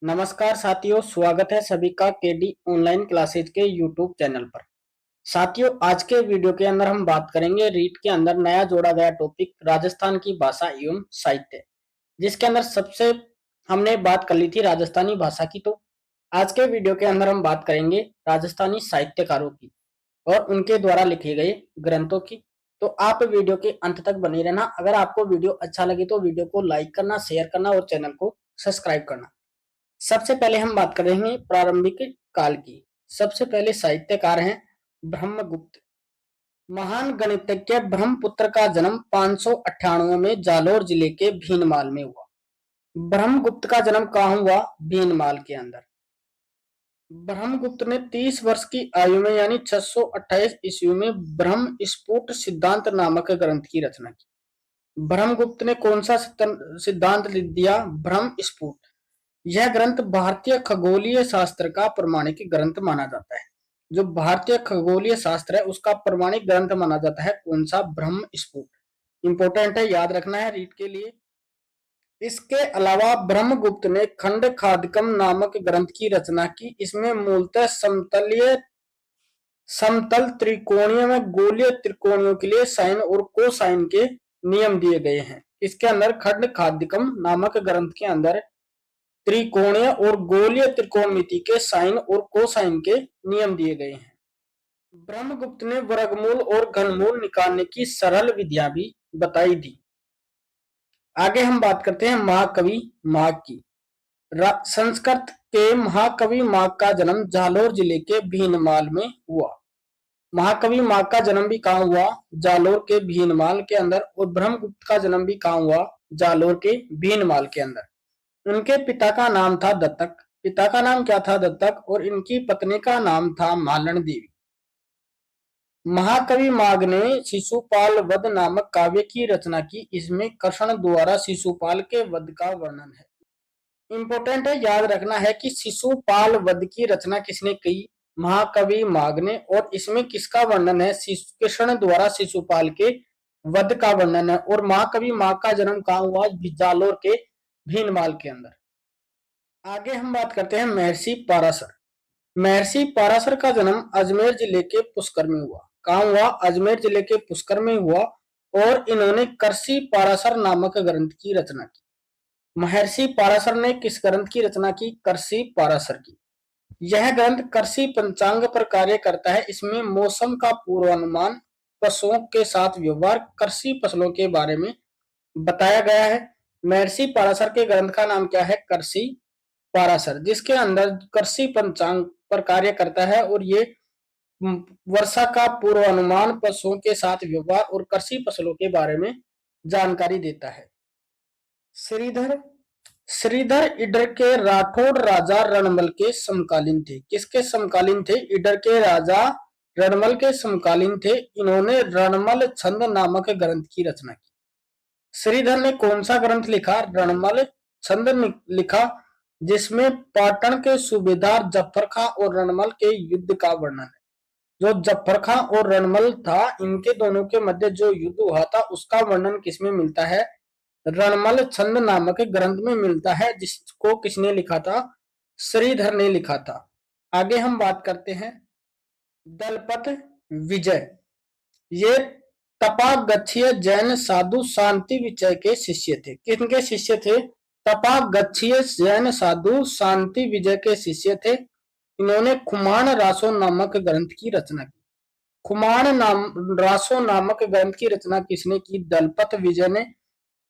नमस्कार साथियों, स्वागत है सभी का केडी ऑनलाइन क्लासेज के यूट्यूब चैनल पर। साथियों, आज के वीडियो के अंदर हम बात करेंगे रीट के अंदर नया जोड़ा गया टॉपिक राजस्थान की भाषा एवं साहित्य, जिसके अंदर सबसे हमने बात कर ली थी राजस्थानी भाषा की। तो आज के वीडियो के अंदर हम बात करेंगे राजस्थानी साहित्यकारों की और उनके द्वारा लिखे गए ग्रंथों की। तो आप वीडियो के अंत तक बने रहना। अगर आपको वीडियो अच्छा लगे तो वीडियो को लाइक करना, शेयर करना और चैनल को सब्सक्राइब करना। सबसे पहले हम बात करेंगे प्रारंभिक काल की। सबसे पहले साहित्यकार हैं ब्रह्मगुप्त। महान गणितज्ञ ब्रह्मपुत्र का जन्म 598 में जालोर जिले के भीनमाल में हुआ। ब्रह्मगुप्त का जन्म कहाँ हुआ? भीनमाल के अंदर। ब्रह्मगुप्त ने 30 वर्ष की आयु में यानी 628 ईस्वी में ब्रह्म स्फुट सिद्धांत नामक ग्रंथ की रचना की। ब्रह्मगुप्त ने कौन सा सिद्धांत लिख दिया? ब्रह्म स्फुट। यह ग्रंथ भारतीय खगोलीय शास्त्र का प्रमाणिक ग्रंथ माना जाता है। जो भारतीय खगोलीय शास्त्र है उसका प्रमाणिक ग्रंथ माना जाता है कौन सा? ब्रह्म स्फुट। इंपॉर्टेंट है, याद रखना है रीड के लिए। इसके अलावा ब्रह्मगुप्त ने खंड खादकम नामक ग्रंथ की रचना की। इसमें मूलतः समतल त्रिकोणीय में गोलीय त्रिकोणियों के लिए साइन और कोसाइन के नियम दिए गए हैं। इसके अंदर खंड खादकम नामक ग्रंथ के अंदर त्रिकोणीय और गोलीय त्रिकोणमिति के साइन और कोसाइन के नियम दिए गए हैं। ब्रह्मगुप्त ने वर्गमूल और घनमूल निकालने की सरल विधियां भी बताई थी। आगे हम बात करते हैं महाकवि माघ की। संस्कृत के महाकवि माघ का जन्म जालोर जिले के भीनमाल में हुआ। महाकवि माघ का जन्म भी कहाँ हुआ? जालोर के भीनमाल के अंदर। और ब्रह्मगुप्त का जन्म भी कहाँ हुआ? जालोर के भीनमाल के अंदर। उनके पिता का नाम था दत्तक। पिता का नाम क्या था? दत्तक। और इनकी पत्नी का नाम था मालन देवी। महाकवि माघ ने शिशुपाल वध नामक काव्य की रचना की। इसमें कृष्ण द्वारा शिशुपाल के वध का वर्णन है। इंपॉर्टेंट है, याद रखना है कि शिशुपाल वध की रचना किसने की? महाकवि माघ ने। और इसमें किसका वर्णन है? कृष्ण द्वारा शिशुपाल के वध का वर्णन है। और महाकवि माघ का जन्म कहाँ हुआ? जालोर के भीनमाल के अंदर। आगे हम बात करते हैं महर्षि पाराशर। महर्षि पाराशर का जन्म अजमेर जिले के पुष्कर में हुआ। कहाँ हुआ? अजमेर जिले के पुष्कर में हुआ। और इन्होंने कृषि पाराशर नामक ग्रंथ की रचना की। महर्षि पाराशर ने किस ग्रंथ की रचना की? कृषि पाराशर की। यह ग्रंथ कृषि पंचांग पर कार्य करता है। इसमें मौसम का पूर्वानुमान, पशुओं के साथ व्यवहार, कृषि फसलों के बारे में बताया गया है। महर्षि पाराशर के ग्रंथ का नाम क्या है? कृषि पाराशर, जिसके अंदर कृषि पंचांग पर कार्य करता है। और ये वर्षा का पूर्वानुमान, पशुओं के साथ व्यवहार और कृषि फसलों के बारे में जानकारी देता है। श्रीधर श्रीधर इडर के राठौड़ राजा रणमल के समकालीन थे। किसके समकालीन थे? इडर के राजा रणमल के समकालीन थे। इन्होंने रणमल छंद नामक ग्रंथ की रचना की। श्रीधर ने कौन सा ग्रंथ लिखा? रणमल छंद लिखा, जिसमें पाटन के सूबेदार जफर खां और रणमल के युद्ध का वर्णन है। जो जफर खां और रणमल था, इनके दोनों के मध्य जो युद्ध हुआ था उसका वर्णन किसमें मिलता है? रणमल छंद नामक ग्रंथ में मिलता है, जिसको किसने लिखा था? श्रीधर ने लिखा था। आगे हम बात करते हैं दलपत विजय। ये तपागच्छीय जैन साधु शांति विजय के शिष्य थे। किनके शिष्य थे? तपागच्छीय जैन साधु शांति विजय के शिष्य थे। इन्होंने खुमान रासो नामक ग्रंथ की रचना की। रासो नामक ग्रंथ की रचना किसने की? दलपत विजय ने,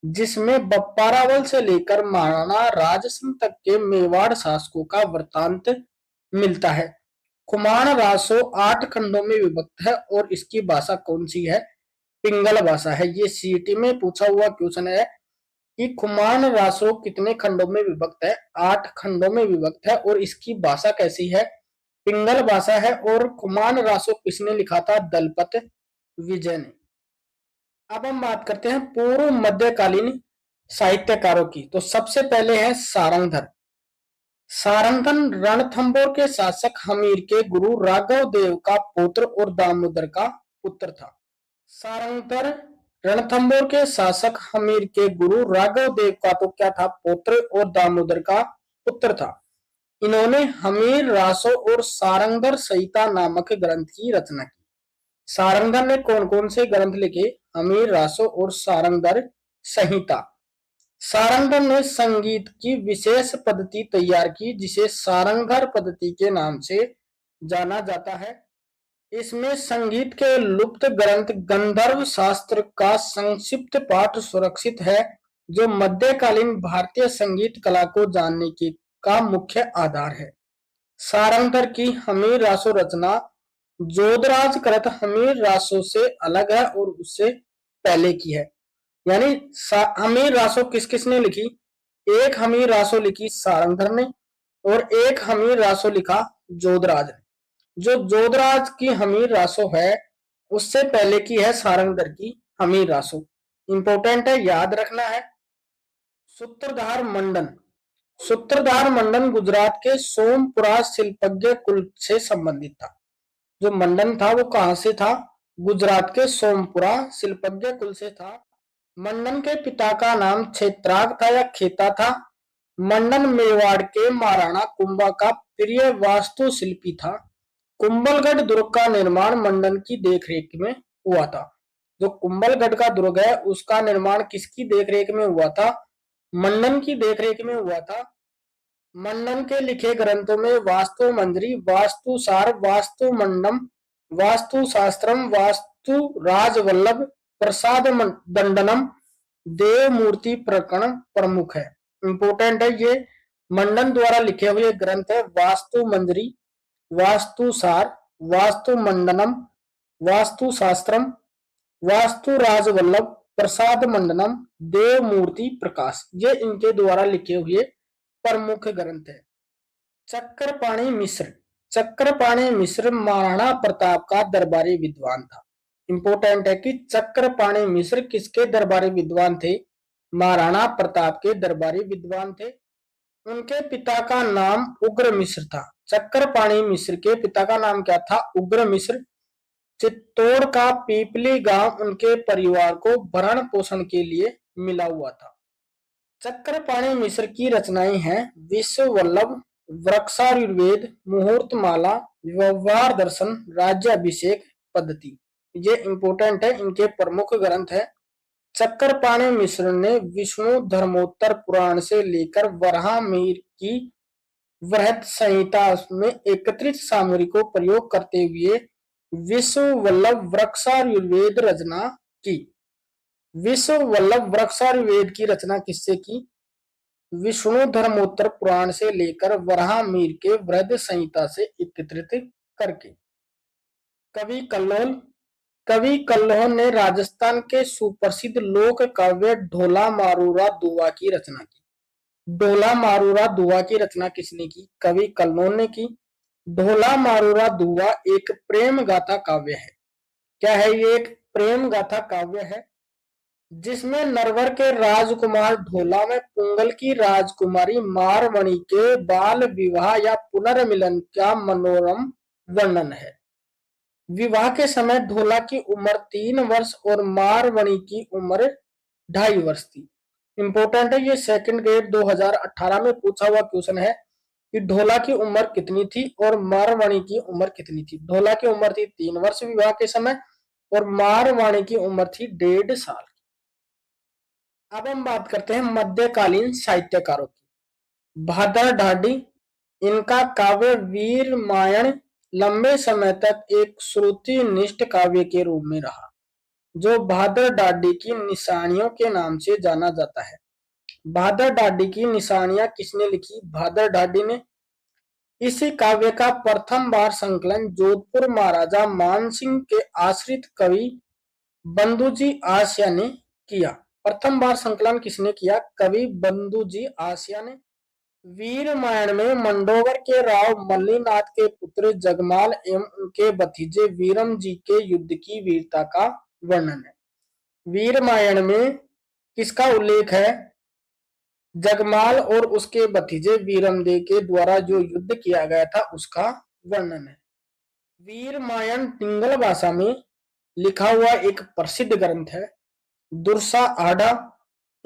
जिसमें बप्पारावल से लेकर महाराणा राजसिंह तक के मेवाड़ शासकों का वृत्तांत मिलता है। खुमान रासो 8 खंडों में विभक्त है और इसकी भाषा कौन सी है? पिंगल भाषा है। ये सीईटी में पूछा हुआ क्वेश्चन है कि खुमान रासो कितने खंडों में विभक्त है? 8 खंडों में विभक्त है। और इसकी भाषा कैसी है? पिंगल भाषा है। और खुमान रासो किसने लिखा था? दलपत विजय ने। अब हम बात करते हैं पूर्व मध्यकालीन साहित्यकारों की। तो सबसे पहले है सारंगधर। सारंगधर रणथंभौर के शासक हमीर के गुरु राघव देव का पुत्र और दामोदर का पुत्र था। सारंगधर रणथंभौर के शासक हमीर के गुरु राघव देव का तो क्या था? पुत्र और दामोदर का पुत्र था। इन्होंने हमीर रासो और सारंगधर संहिता नामक ग्रंथ की रचना की। सारंगधर ने कौन कौन से ग्रंथ लिखे? हमीर रासो और सारंगधर संहिता। सारंगधर ने संगीत की विशेष पद्धति तैयार की जिसे सारंगधर पद्धति के नाम से जाना जाता है। इसमें संगीत के लुप्त ग्रंथ गंधर्व शास्त्र का संक्षिप्त पाठ सुरक्षित है, जो मध्यकालीन भारतीय संगीत कला को जानने की का मुख्य आधार है। सारंगधर की हमीर रासो रचना जोधराज कृत हमीर रासो से अलग है और उससे पहले की है। यानी हमीर रासो किस किसने लिखी? एक हमीर रासो लिखी सारंगधर ने और एक हमीर रासो लिखा जोधराज ने। जो जोधराज की हमीर रासो है उससे पहले की है सारंगधर की हमीर रासो। इंपॉर्टेंट है, याद रखना है। सूत्रधार मंडन। सूत्रधार मंडन गुजरात के सोमपुरा शिल्पज्ञ कुल से संबंधित था। जो मंडन था वो कहां से था? गुजरात के सोमपुरा शिल्पज्ञ कुल से था। मंडन के पिता का नाम क्षेत्राग था या खेता था। मंडन मेवाड़ के महाराणा कुंभा का प्रिय वास्तुशिल्पी था। कुंभलगढ़ दुर्ग का निर्माण मंडन की देखरेख में हुआ था। जो कुंभलगढ़ का दुर्ग है उसका निर्माण किसकी देखरेख में हुआ था? मंडन की देखरेख में हुआ था। मंडन के लिखे ग्रंथों में वास्तु मंजरी, वास्तुसार, वास्तु मंडम, वास्तु शास्त्रम, वास्तु राजवल्लभ, प्रसाद दंडनम, देव मूर्ति प्रकरण प्रमुख है। इंपोर्टेंट है ये। मंडन द्वारा लिखे हुए ग्रंथ है वास्तु मंजरी, वास्तुसार, वास्तु मंडनम, वास्तु शास्त्रम, वास्तु राजवल्लभ, प्रसाद मंडनम, देव मूर्ति प्रकाश। ये इनके द्वारा लिखे हुए प्रमुख ग्रंथ है। चक्रपाणी मिश्र। चक्रपाणी मिश्र महाराणा प्रताप का दरबारी विद्वान था। इंपोर्टेंट है कि चक्रपाणी मिश्र किसके दरबारी विद्वान थे? महाराणा प्रताप के दरबारी विद्वान थे। उनके पिता का नाम उग्र मिश्र था। चक्रपाणी मिश्र के पिता का नाम क्या था? उग्र मिश्र। चित्तौड़ का पीपली गांव उनके परिवार को भरण पोषण के लिए मिला हुआ था। चक्रपाणी मिश्र की रचनाएं हैं विश्व वल्लभ, वृक्षायुर्वेद, मुहूर्तमाला, व्यवहार दर्शन, राज्याभिषेक पद्धति। ये इंपोर्टेंट है, इनके प्रमुख ग्रंथ है। चक्रपाणी मिश्र ने विष्णु धर्मोत्तर पुराण से लेकर वराहमिहिर की वृहत संहिता में एकत्रित सामग्री को प्रयोग करते हुए विश्व वल्लभ वृक्षायुर्वेद रचना की। विश्व वल्लभ वृक्षायुर्वेद की रचना किससे की? विष्णु धर्मोत्तर पुराण से लेकर वराहमिहिर के वृहत संहिता से एकत्रित करके। कवि कल्लोल। कवि कल्लोल ने राजस्थान के सुप्रसिद्ध लोक काव्य ढोला मारूरा दुआ की रचना की। ढोला मारूरा दुआ की रचना किसने की? कवि कल्लोल ने की। ढोला मारूरा दुआ एक प्रेम गाथा काव्य है। क्या है ये? एक प्रेम गाथा काव्य है जिसमें नरवर के राजकुमार ढोला में पुंगल की राजकुमारी मारवणी के बाल विवाह या पुनर्मिलन का मनोरम वर्णन है। विवाह के समय ढोला की उम्र 3 वर्ष और मारवणी की उम्र 2.5 वर्ष थी। इंपोर्टेंट है, ये सेकंड ग्रेड 2018 में पूछा हुआ क्वेश्चन है कि ढोला की उम्र कितनी थी और मारवाणी की उम्र कितनी थी। ढोला की उम्र थी 3 वर्ष विवाह के समय और मारवाणी की उम्र थी 1.5 साल। अब हम बात करते हैं मध्यकालीन साहित्यकारों की। भादर ढाडी। इनका काव्य वीर मायण लंबे समय तक एक श्रुतिनिष्ठ काव्य के रूप में रहा, जो भादर ढाडी की निशानियों के नाम से जाना जाता है। भादर ढाडी की निशानियां किसने लिखी? भादर ढाडी ने। इसी काव्य का प्रथम बार संकलन जोधपुर महाराजा मानसिंह के आश्रित कवि बंधुजी आसिया ने किया। प्रथम बार संकलन किसने किया? कवि बंधुजी आसिया ने। वीर रामायण में मंडोगर के राव मल्लीनाथ के पुत्र जगमाल एवं उनके भतीजे वीरम जी के युद्ध की वीरता का वर्णन है। वीर रामायण में किसका उल्लेख है? जगमाल और उसके भतीजे वीरमदेव के द्वारा जो युद्ध किया गया था उसका वर्णन है। वीर रामायण डिंगल भाषा में लिखा हुआ एक प्रसिद्ध ग्रंथ है। दुर्सा आडा।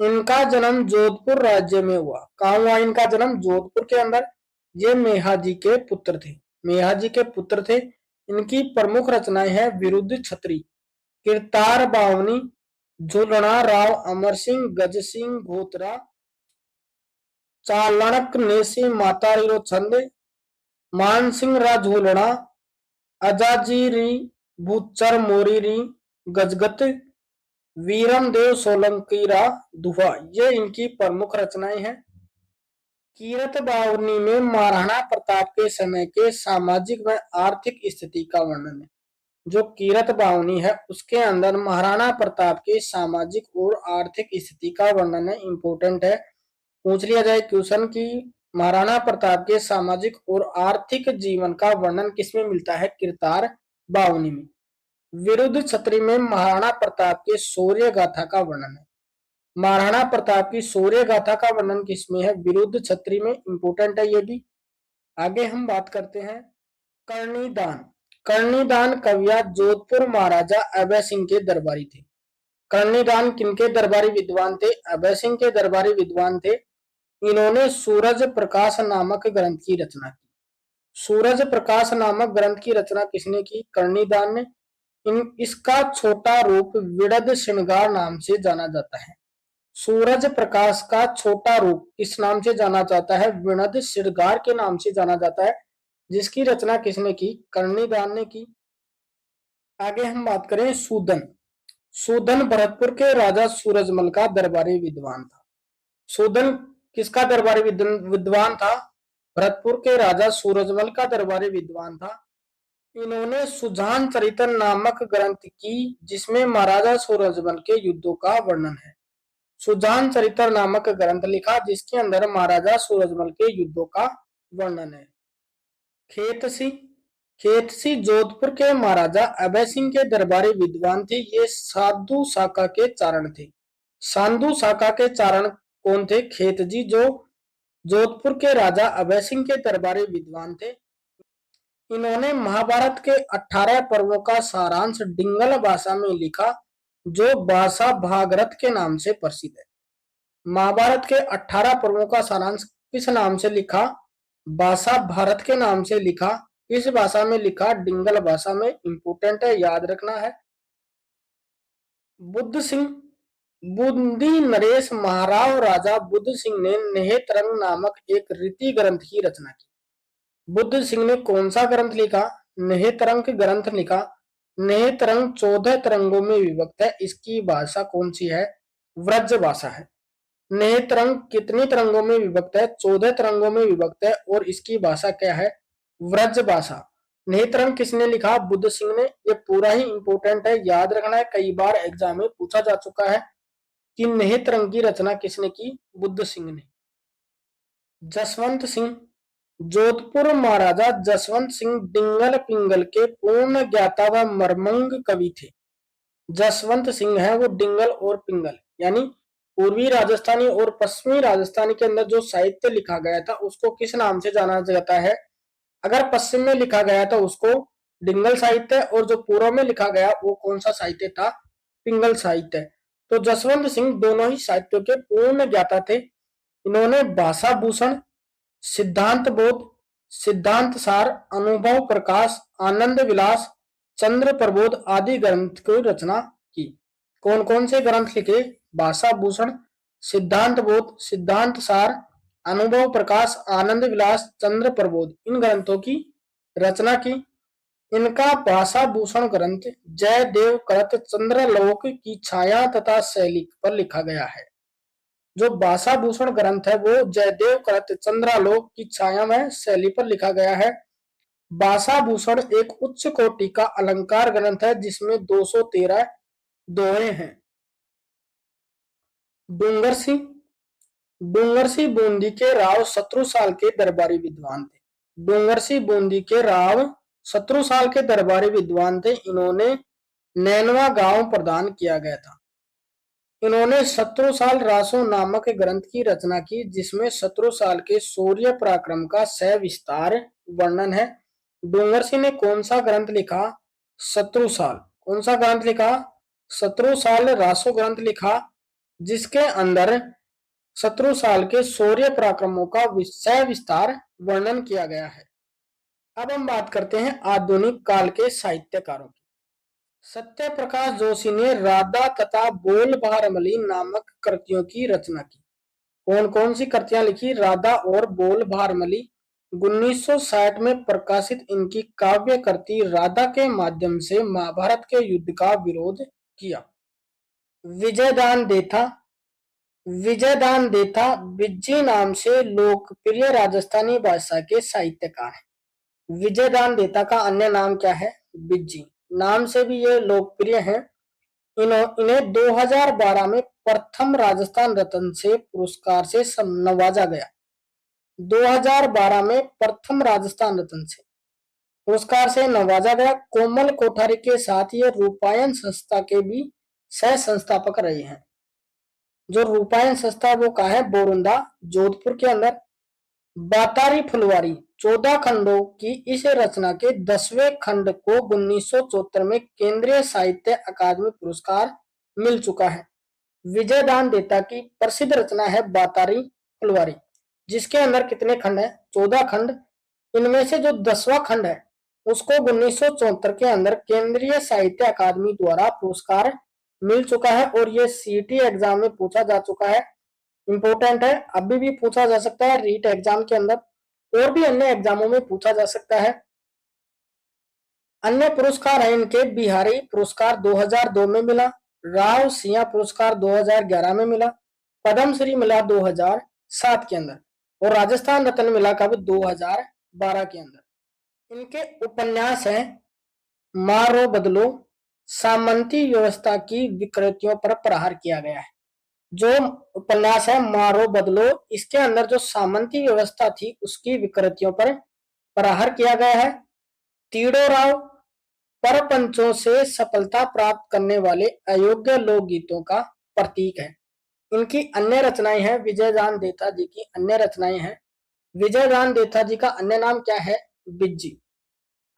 इनका जन्म जोधपुर राज्य में हुआ। कहाँ हुआ इनका जन्म? जोधपुर के अंदर। ये मेहाजी के पुत्र थे। मेहाजी के पुत्र थे। इनकी प्रमुख रचनाएं हैं विरुद्ध छतरी, किरतार बावनी, झूलना राव अमर सिंह, गज सिंह घोतरा, चालणक नेसी माता रो छंद, मानसिंह रा झूलना, अजाजी री भूचर मोरी री गजगत, वीरम देव सोलंकी रा दुहा। ये इनकी प्रमुख रचनाएं हैं। कीरत बावनी में महाराणा प्रताप के समय के सामाजिक व आर्थिक स्थिति का वर्णन है। जो कीरत बावनी है उसके अंदर महाराणा प्रताप के सामाजिक और आर्थिक स्थिति का वर्णन है। इंपोर्टेंट है, पूछ लिया जाए क्वेश्चन की महाराणा प्रताप के सामाजिक और आर्थिक जीवन का वर्णन किसमें मिलता है? किरतार बावनी में। विरुद्ध छतरी में महाराणा प्रताप के शौर्य गाथा का वर्णन है। महाराणा प्रताप की शौर्य गाथा का वर्णन किसमें है? विरुद्ध छतरी में। इंपोर्टेंट है ये भी। आगे हम बात करते हैं कर्णीदान। कर्णीदान कविया जोधपुर महाराजा अभय सिंह के दरबारी थे। कर्णीदान किनके दरबारी विद्वान थे? अभय सिंह के दरबारी विद्वान थे। इन्होंने सूरज प्रकाश नामक ग्रंथ की रचना की। सूरज प्रकाश नामक ग्रंथ की रचना किसने की? कर्णीदान ने। इसका छोटा रूप विड़द श्रृंगार नाम से जाना जाता है। सूरज प्रकाश का छोटा रूप किस नाम से जाना जाता है? विड़द श्रृंगार के नाम से जाना जाता है, जिसकी रचना किसने की? कर्णीदान ने की। आगे हम बात करें सूदन। सूदन भरतपुर के राजा सूरजमल का दरबारी विद्वान था। सूदन किसका दरबारी विद्वान था? भरतपुर के राजा सूरजमल का दरबारी विद्वान था। इन्होंने सुजान चरित्र नामक ग्रंथ की, जिसमें महाराजा सूरजमल के युद्धों का वर्णन है। सुजान चरित्र नामक ग्रंथ लिखा, जिसके अंदर महाराजा सूरजमल के युद्धों का वर्णन है। खेतसी। खेतसी जोधपुर के महाराजा अभय सिंह के दरबारी विद्वान थे। ये साधु शाखा के चारण थे। साधु शाखा के चारण कौन थे? खेतजी, जो जोधपुर के राजा अभय सिंह के दरबारी विद्वान थे। इन्होंने महाभारत के 18 पर्वों का सारांश डिंगल भाषा में लिखा, जो भाषा भागरथ के नाम से प्रसिद्ध है। महाभारत के 18 पर्वों का सारांश किस नाम से लिखा? भाषा भारत के नाम से लिखा। किस भाषा में लिखा? डिंगल भाषा में। इंपोर्टेंट है, याद रखना है। बुद्ध सिंह। बूंदी नरेश महाराव राजा बुद्ध सिंह ने नेहेतरंग नामक एक रीति ग्रंथ की रचना की। बुद्ध सिंह ने कौन सा ग्रंथ लिखा? नेहेतरंग ग्रंथ लिखा। नेहेतरंग 14 तरंगों में विभक्त है। इसकी भाषा कौन सी है? व्रज भाषा है। नेहेतरंग कितनी तरंगों में विभक्त है? 14 तरंगों में विभक्त है, और इसकी भाषा क्या है? व्रज भाषा। नेहेतरंग किसने लिखा? बुद्ध सिंह ने। ये पूरा ही इंपोर्टेंट है, याद रखना है, कई बार एग्जाम में पूछा जा चुका है कि नेहेतरंग की रचना किसने की? बुद्ध सिंह ने। जसवंत सिंह। जोधपुर महाराजा जसवंत सिंह डिंगल पिंगल के पूर्ण ज्ञाता व मर्मंग कवि थे। जसवंत सिंह है वो डिंगल और पिंगल यानी पूर्वी राजस्थानी और पश्चिमी राजस्थानी के अंदर जो साहित्य लिखा गया था उसको किस नाम से जाना जाता है? अगर पश्चिम में लिखा गया था उसको डिंगल साहित्य, और जो पूर्व में लिखा गया वो कौन सा साहित्य था? पिंगल साहित्य। तो जसवंत सिंह दोनों ही साहित्यों के पूर्ण ज्ञाता थे। इन्होंने भाषा भूषण, सिद्धांत बोध, सिद्धांत सार, अनुभव प्रकाश, आनंद विलास, चंद्र प्रबोध आदि ग्रंथ की रचना की। कौन कौन से ग्रंथ लिखे? भाषा भूषण, सिद्धांत बोध, सिद्धांत सार, अनुभव प्रकाश, आनंद विलास, चंद्र प्रबोध, इन ग्रंथों की रचना की। इनका भाषा भूषण ग्रंथ जयदेव कृत चंद्रलोक की छाया तथा शैली पर लिखा गया है। जो भाषा भूषण ग्रंथ है वो जयदेव कृत चंद्रालोक की छाया में शैली पर लिखा गया है। भाषा भूषण एक उच्च कोटि का अलंकार ग्रंथ है, जिसमें 213 दोहे हैं। डूंगर सिंह। डूंगर सिंह बूंदी के राव 17 साल के दरबारी विद्वान थे। डूंगर सिंह बूंदी के राव 17 साल के दरबारी विद्वान थे। इन्होंने नैनवा गांव प्रदान किया गया था। इन्होंने 17 साल रासो नामक ग्रंथ की रचना की, जिसमें 17 साल के शौर्य पराक्रम का सविस्तार वर्णन है। डूंगर सिंह ने कौन सा ग्रंथ लिखा? 17 साल। कौन सा ग्रंथ लिखा? 17 साल रासो ग्रंथ लिखा, जिसके अंदर शत्रु साल के शौर्य पराक्रमों का विस्तार वर्णन किया गया है। अब हम बात करते हैं आधुनिक काल के साहित्यकारों की। सत्य प्रकाश जोशी ने राधा तथा बोल भारमली नामक कृतियों की रचना की। कौन कौन सी कृतियां लिखी? राधा और बोल भारमली। 1960 में प्रकाशित इनकी काव्य कृति राधा के माध्यम से महाभारत के युद्ध का विरोध किया। विजयदान देथा विजयदान देथा बिज्जी नाम से लोकप्रिय राजस्थानी भाषा के साहित्यकार हैं। विजयदान देता का अन्य नाम क्या है? बिज्जी नाम से भी ये लोकप्रिय हैं। इन्हें 2012 में प्रथम राजस्थान रत्न से पुरस्कार से नवाजा गया। 2012 में प्रथम राजस्थान रत्न से पुरस्कार से नवाजा गया। कोमल कोठारी के साथ ये रूपायन संस्था के भी सह संस्थापक रहे हैं। जो रूपायन संस्था वो कहाँ है? बोरुंदा, जोधपुर के अंदर। बातारी फुलवारी 14 खंडों की इस रचना के 10वें खंड को 1974 में केंद्रीय साहित्य अकादमी पुरस्कार मिल चुका है। विजयदान देता की प्रसिद्ध रचना है बातारी फुलवारी, जिसके अंदर कितने खंड है? 14 खंड। इनमें से जो 10वां खंड है उसको 1974 के अंदर केंद्रीय साहित्य अकादमी द्वारा पुरस्कार मिल चुका है और ये सीटी एग्जाम में पूछा जा चुका है। इंपॉर्टेंट है, अभी भी पूछा जा सकता है रीट एग्जाम के अंदर और भी अन्य एग्जामों में पूछा जा सकता है। अन्य पुरस्कार है इनके बिहारी पुरस्कार 2002 में मिला, राव सिंह पुरस्कार 2011 में मिला, पद्मश्री मिला 2007 के अंदर और राजस्थान रत्न मिला कब? 2012 के अंदर। इनके उपन्यास हैं मारो बदलो, सामंती व्यवस्था की विकृतियों पर प्रहार किया गया है। जो उपन्यास है मारो बदलो, इसके अंदर जो सामंती व्यवस्था थी उसकी विकृतियों पर प्रहार किया गया है। तीड़ो राव परपंचों से सफलता प्राप्त करने वाले अयोग्य लोकगीतों का प्रतीक है। इनकी अन्य रचनाएं हैं विजयदान देथा जी की अन्य रचनाएं हैं। विजयदान देथा जी का अन्य नाम क्या है? बिज्जी।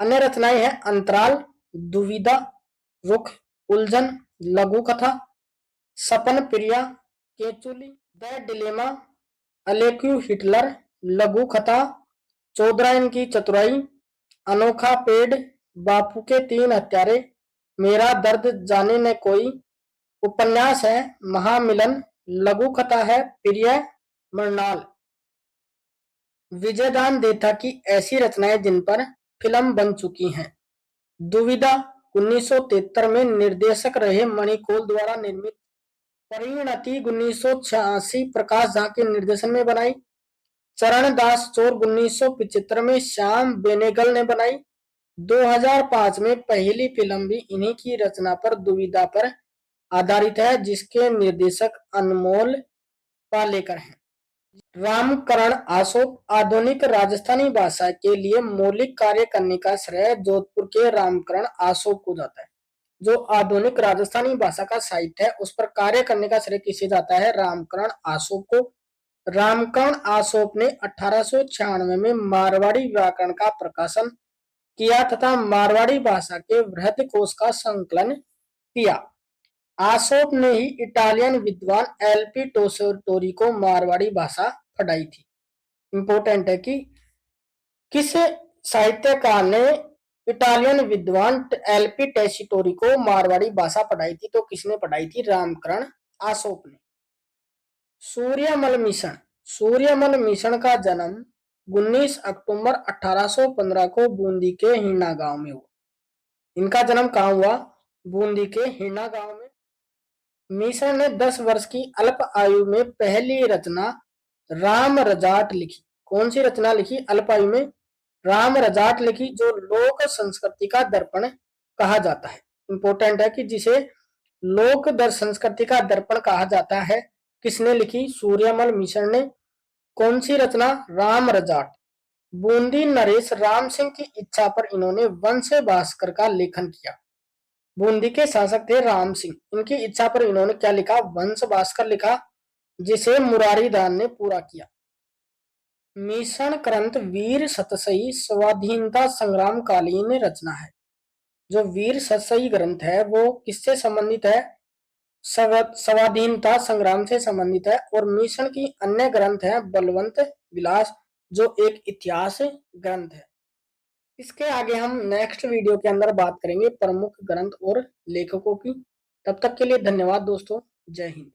अन्य रचनाएं हैं अंतराल, दुविधा, रुख, उलझन, लघु कथा, सपन प्रिया, केचुली, द डिलेमा, अलेक्यू हिटलर, लघु कथा, चौधराइन की चतुराई, अनोखा पेड़, बापू के 3 हत्यारे, मेरा दर्द जाने न कोई। उपन्यास है महामिलन, लघु कथा है प्रिय मरनाल। विजयदान देथा की ऐसी रचनाएं जिन पर फिल्म बन चुकी हैं। दुविधा 1973 में निर्देशक रहे मणिकौल द्वारा निर्मित। परिणति 1986 प्रकाश झा के निर्देशन में बनाई। चरणदास चोर 1975 में श्याम बेनेगल ने बनाई। 2005 में पहली फिल्म भी इन्हीं की रचना पर दुविधा पर आधारित है, जिसके निर्देशक अनमोल पालेकर हैं। रामकरण आसोप आधुनिक राजस्थानी भाषा के लिए मौलिक कार्य करने का श्रेय जोधपुर के रामकरण आसोप को जाता है। जो आधुनिक राजस्थानी भाषा का साहित्य है उस पर कार्य करने का श्रेय किसे जाता है? रामकरण आसोप को। रामकरण आसोप ने 1896 में मारवाड़ी व्याकरण का प्रकाशन किया तथा मारवाड़ी भाषा के वृहद कोश का संकलन किया। आसोप ने ही इटालियन विद्वान एलपी टोरी को मारवाड़ी भाषा पढ़ाई थी। इंपॉर्टेंट है कि किस साहित्यकार ने इटालियन विद्वान एलपी टेसिटोरी को मारवाड़ी भाषा पढ़ाई थी? तो किसने पढ़ाई थी? रामकरण आसोप ने। सूर्यमल मिशन सूर्यमल मिशन का जन्म 19 अक्टूबर 1815 को बूंदी के हिरना गांव में हुआ। इनका जन्म कहाँ हुआ? बूंदी के हिरना गांव में। मिशन ने 10 वर्ष की अल्प आयु में पहली रचना राम रजाट लिखी। कौन सी रचना लिखी अल्प आयु में? राम रजाट लिखी, जो लोक संस्कृति का दर्पण कहा जाता है। इंपॉर्टेंट है कि जिसे लोक संस्कृति का दर्पण कहा जाता है। किसने लिखी? सूर्यमल मिशन ने। कौन सी रचना? राम रजाट। बूंदी नरेश राम सिंह की इच्छा पर इन्होंने वंश भास्कर का लेखन किया। बूंदी के शासक थे राम सिंह, इनकी इच्छा पर इन्होंने क्या लिखा? वंश भास्कर लिखा, जिसे मुरारीदान ने पूरा किया। मिशन ग्रंथ वीर सतसई स्वाधीनता संग्राम कालीन रचना है। जो वीर सतसई ग्रंथ है वो किससे संबंधित है? स्वाधीनता संग्राम से संबंधित है। और मिशन की अन्य ग्रंथ है बलवंत विलास, जो एक इतिहास ग्रंथ है। इसके आगे हम नेक्स्ट वीडियो के अंदर बात करेंगे प्रमुख ग्रंथ और लेखकों की। तब तक के लिए धन्यवाद दोस्तों। जय हिंद।